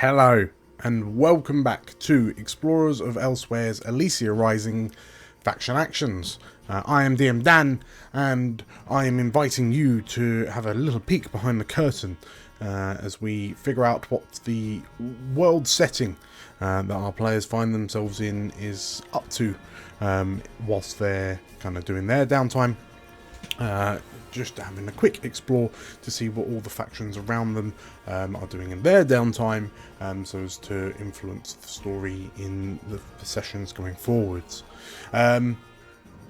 Hello, and welcome back to Explorers of Elsewhere's Elysia Rising Faction Actions. I am DM Dan, and I am inviting you to have a little peek behind the curtain as we figure out what the world setting that our players find themselves in is up to whilst they're kind of doing their downtime. Just having a quick explore to see what all the factions around them are doing in their downtime, so as to influence the story in the sessions going forwards.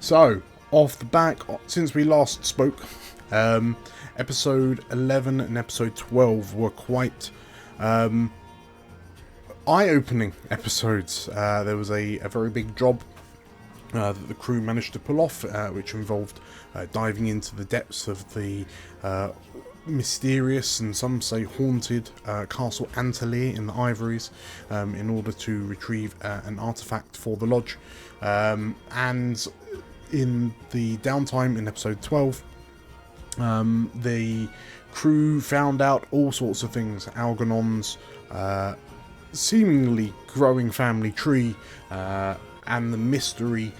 So, off the back, since we last spoke, episode 11 and episode 12 were quite eye-opening episodes. There was a very big job that the crew managed to pull off, which involved diving into the depths of the mysterious and some say haunted Castle Elysia in the Ivories in order to retrieve an artifact for the lodge. And in the downtime in episode 12, the crew found out all sorts of things. Algernon's seemingly growing family tree, and the mystery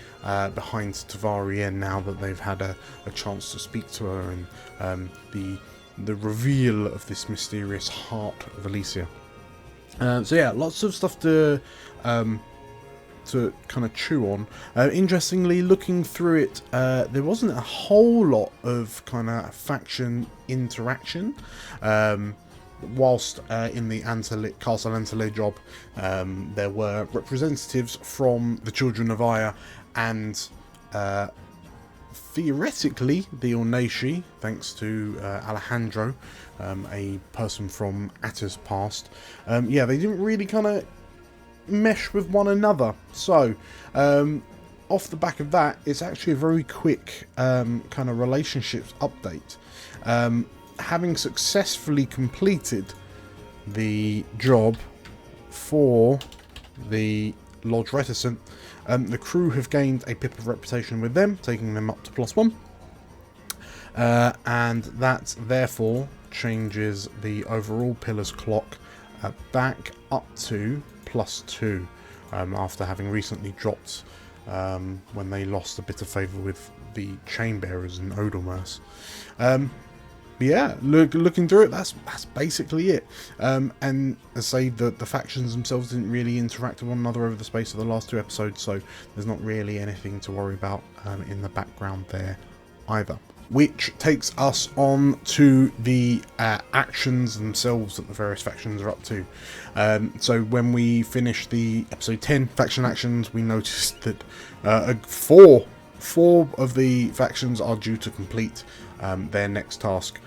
behind Tavarien now that they've had a chance to speak to her, and the reveal of this mysterious heart of Elysia. So yeah, lots of stuff to kind of chew on. Interestingly, looking through it, there wasn't a whole lot of kind of faction interaction. Whilst in the Castle Elysia job, there were representatives from the Children of Aya and theoretically the Ornashi, thanks to Alejandro, a person from Atta's past. Yeah, they didn't really kind of mesh with one another. So, off the back of that, it's actually a very quick kind of relationships update. Having successfully completed the job for the Lodge Reticent, the crew have gained a pip of reputation with them, taking them up to +1. And that therefore changes the overall Pillars clock back up to +2, after having recently dropped when they lost a bit of favour with the Chainbearers in Odelmerce. Yeah, looking through it, that's basically it. And as I say, the factions themselves didn't really interact with one another over the space of the last 2 episodes, so there's not really anything to worry about in the background there either. Which takes us on to the actions themselves that the various factions are up to. So when we finished the episode 10 faction actions, we noticed that four of the factions are due to complete their next task,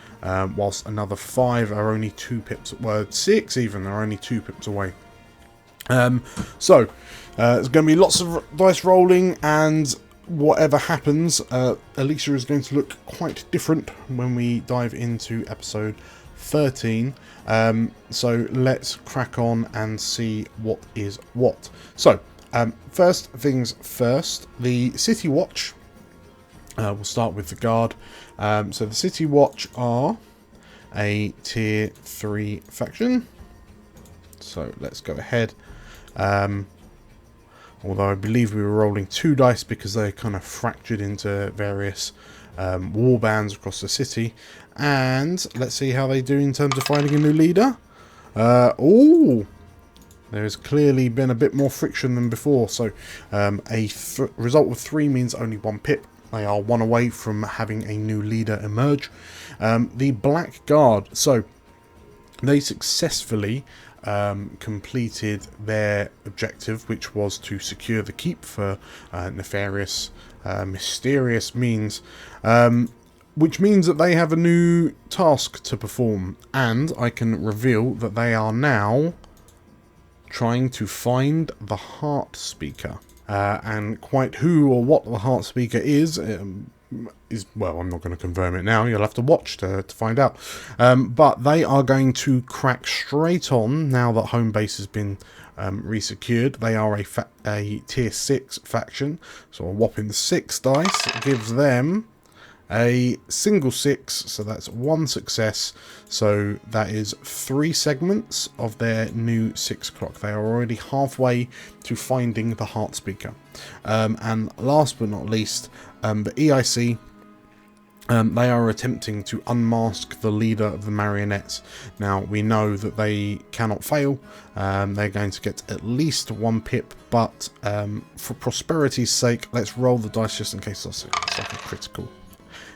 whilst another 5 are only 2 pips, well 6 even, are only 2 pips away. So there's going to be lots of dice rolling, and whatever happens, Elysia is going to look quite different when we dive into episode 13. So let's crack on and see what is what. So first things first, the City Watch. We'll start with the Guard. So the City Watch are a tier 3 faction. So let's go ahead. Although I believe we were rolling 2 dice because they're kind of fractured into various war bands across the city. And let's see how they do in terms of finding a new leader. There's clearly been a bit more friction than before. So a result of 3 means only 1 pip. They are 1 away from having a new leader emerge. The Black Guard. So they successfully completed their objective, which was to secure the keep for nefarious, mysterious means. Which means that they have a new task to perform. And I can reveal that they are now trying to find the Heart Speaker. And quite who or what the Heart Speaker is, well, I'm not going to confirm it now. You'll have to watch to find out. But they are going to crack straight on now that home base has been resecured. They are a tier 6 faction, so a whopping 6 dice gives them A single 6, so that's 1 success. So that is 3 segments of their new 6 o'clock. They are already halfway to finding the heart speaker. And last but not least, the EIC. They are attempting to unmask the leader of the marionettes. Now, we know that they cannot fail. They're going to get at least 1 pip, but for prosperity's sake, let's roll the dice just in case it's like a critical.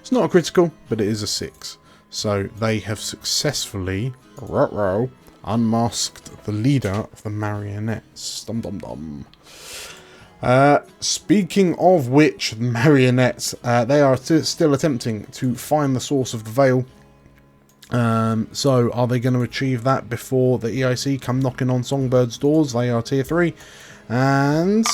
It's not a critical, but it is a 6. So they have successfully unmasked the leader of the marionettes. Dum dum dum. Speaking of which, the marionettes, they are still attempting to find the source of the veil. So are they going to achieve that before the EIC come knocking on Songbird's doors? They are tier 3. And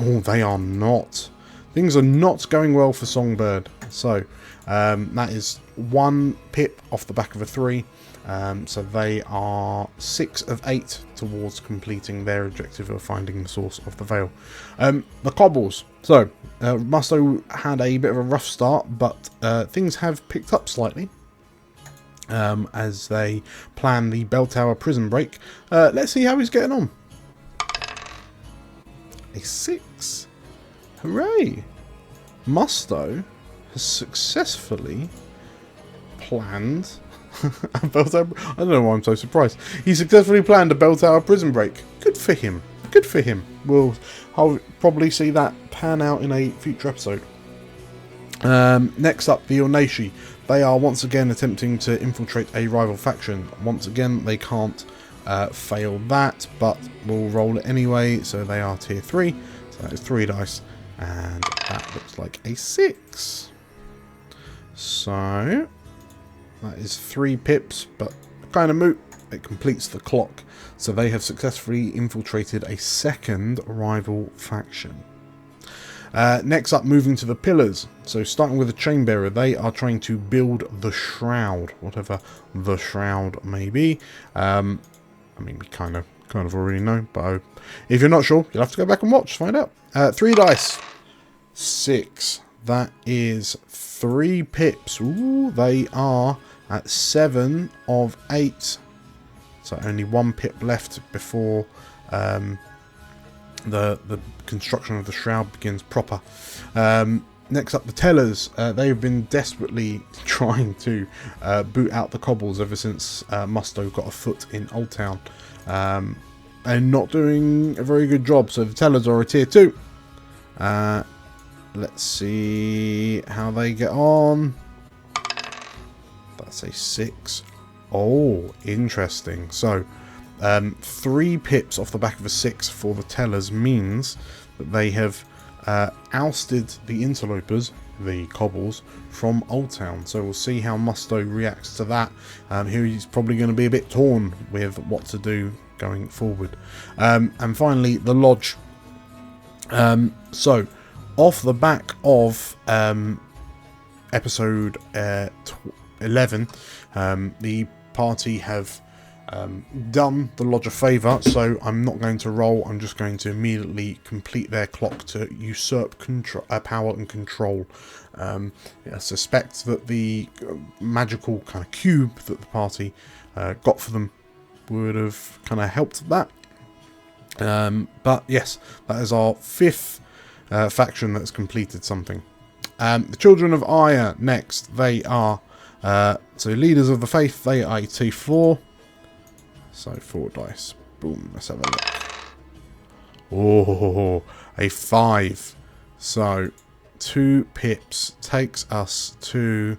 oh, they are not. Things are not going well for Songbird. So that is 1 pip off the back of a 3. So they are 6 of 8 towards completing their objective of finding the source of the veil. The cobbles. So Musto had a bit of a rough start, but things have picked up slightly as they plan the Bell Tower prison break. Let's see how he's getting on. A 6. Hooray! Musto has successfully planned a Bell Tower. I don't know why I'm so surprised. He successfully planned a Bell Tower prison break. Good for him. Good for him. I'll probably see that pan out in a future episode. Next up, the Oneshi. They are once again attempting to infiltrate a rival faction. Once again, they can't fail that, but we'll roll it anyway. So they are tier 3. So that is 3 dice. And that looks like a 6. So that is 3 pips, but kind of moot. It completes the clock. So they have successfully infiltrated a second rival faction. Next up, moving to the pillars. So starting with the Chainbearer, they are trying to build the Shroud, whatever the Shroud may be. I mean, we kind of already know, but if you're not sure, you'll have to go back and watch to find out. 3 dice. 6. That is 3 pips. Ooh, they are at 7 of 8. So only 1 pip left before the construction of the Shroud begins proper. Next up, the Tellers. They've been desperately trying to boot out the cobbles ever since Musto got a foot in Old Town. And not doing a very good job. So the Tellers are a tier 2. Let's see how they get on. That's a 6. Oh, interesting. So 3 pips off the back of a 6 for the Tellers means that they have ousted the interlopers, the cobbles, from Old Town. So we'll see how Musto reacts to that. Here he's probably going to be a bit torn with what to do going forward. And finally, the Lodge. So off the back of episode 11, the party have done the Lodge a favour, so I'm not going to roll. I'm just going to immediately complete their clock to usurp power and control. I suspect that the magical kind of cube that the party got for them would have kind of helped that. But yes, that is our 5th faction that's completed something. The Children of Aya next. They are so leaders of the faith. They are T4. So 4 dice. Boom. Let's have a look. Oh, a 5. So 2 pips takes us to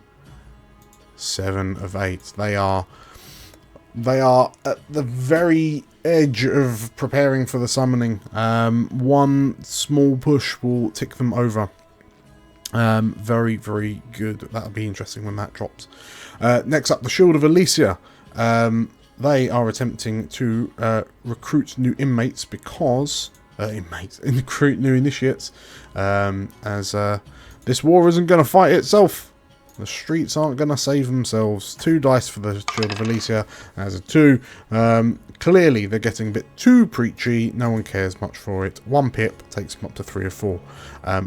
7 of 8. They are at the very edge of preparing for the summoning. 1 small push will tick them over. Very, very good. That'll be interesting when that drops. Next up, the Shield of Elysia. They are attempting to recruit new inmates because... recruit new initiates. As this war isn't going to fight itself. The streets aren't going to save themselves. 2 dice for the Shield of Elysia as a 2. Clearly, they're getting a bit too preachy. No one cares much for it. 1 pip takes them up to 3 or 4.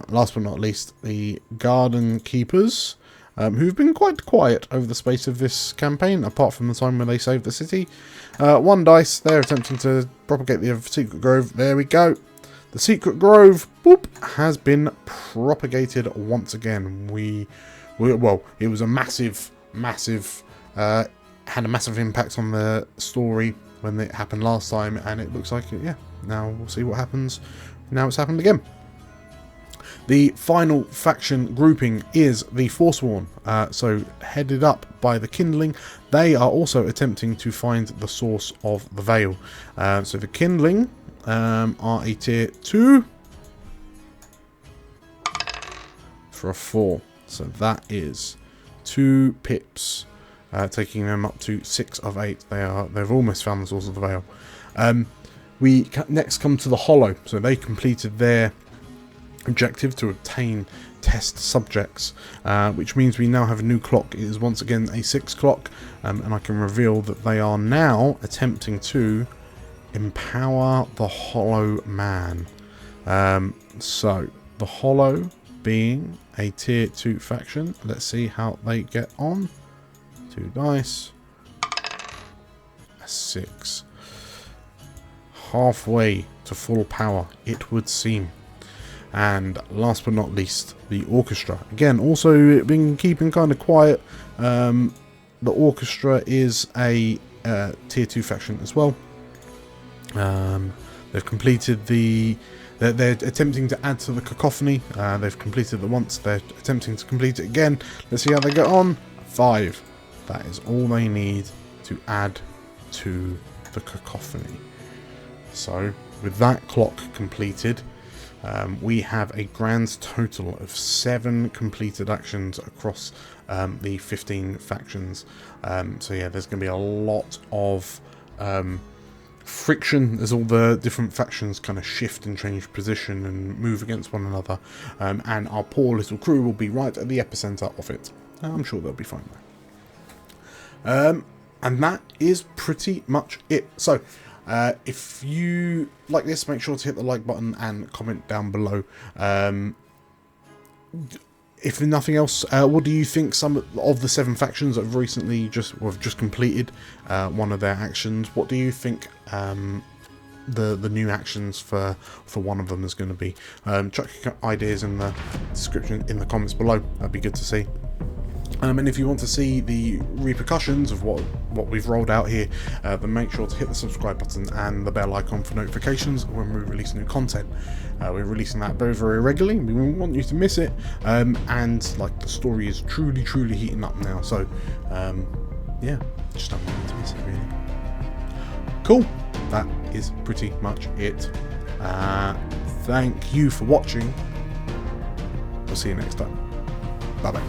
Last but not least, the Garden Keepers, who've been quite quiet over the space of this campaign, apart from the time when they saved the city. 1 dice. They're attempting to propagate the Secret Grove. There we go. The Secret Grove, boop, has been propagated once again. Well, it was a massive, had a massive impact on the story when it happened last time, and it looks like, yeah, now we'll see what happens. Now it's happened again. The final faction grouping is the Forsworn, so headed up by the Kindling. They are also attempting to find the source of the Veil. So the Kindling are a tier 2 for a 4. So that is 2 pips, taking them up to 6 of 8. They've almost found the source of the Veil. We next come to the Hollow. So they completed their objective to obtain test subjects, which means we now have a new clock. It is once again a 6 clock, and I can reveal that they are now attempting to empower the Hollow Man. So the Hollow being a tier 2 faction, let's see how they get on. 2 dice, a 6, halfway to full power, it would seem. And last but not least, the Orchestra. Again, also been keeping kind of quiet. The Orchestra is a tier 2 faction as well. They've completed the... They're attempting to add to the Cacophony. They've completed it once. They're attempting to complete it again. Let's see how they get on. 5. That is all they need to add to the Cacophony. So, with that clock completed, we have a grand total of 7 completed actions across the 15 factions. So yeah, there's going to be a lot of friction as all the different factions kind of shift and change position and move against one another. And our poor little crew will be right at the epicenter of it. I'm sure they'll be fine though. And that is pretty much it. So, if you like this, make sure to hit the like button and comment down below. If nothing else, what do you think some of the 7 factions that have recently just completed one of their actions? What do you think the new actions for one of them is going to be? Chuck your ideas in the description, in the comments below. That'd be good to see. And if you want to see the repercussions of what we've rolled out here, then make sure to hit the subscribe button and the bell icon for notifications when we release new content. We're releasing that very, very regularly. We won't want you to miss it. And like, the story is truly heating up now. So yeah, just don't want you to miss it really. Cool. That is pretty much it. Thank you for watching. We'll see you next time. Bye bye.